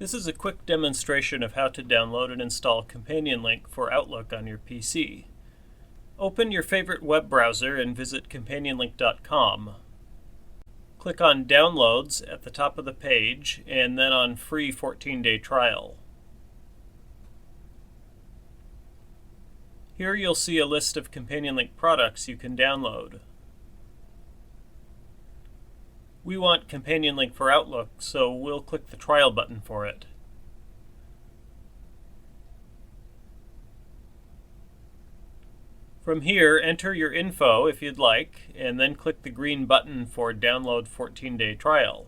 This is a quick demonstration of how to download and install CompanionLink for Outlook on your PC. Open your favorite web browser and visit CompanionLink.com. Click on Downloads at the top of the page and then on Free 14-Day Trial. Here you'll see a list of CompanionLink products you can download. We want CompanionLink for Outlook, so we'll click the trial button for it. From here, enter your info if you'd like, and then click the green button for Download 14-Day Trial.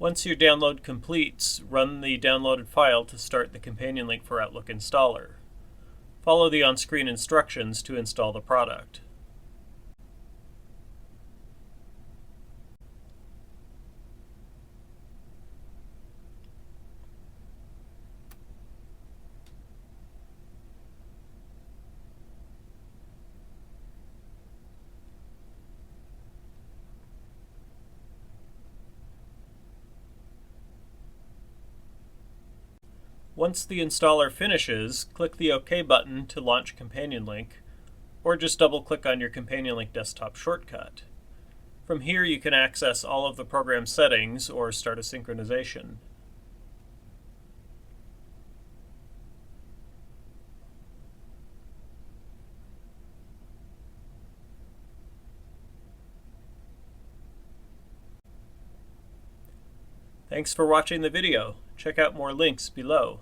Once your download completes, run the downloaded file to start the CompanionLink for Outlook installer. Follow the on-screen instructions to install the product. Once the installer finishes, click the OK button to launch CompanionLink, or just double-click on your CompanionLink desktop shortcut. From here you can access all of the program settings or start a synchronization. Thanks for watching the video. Check out more links below.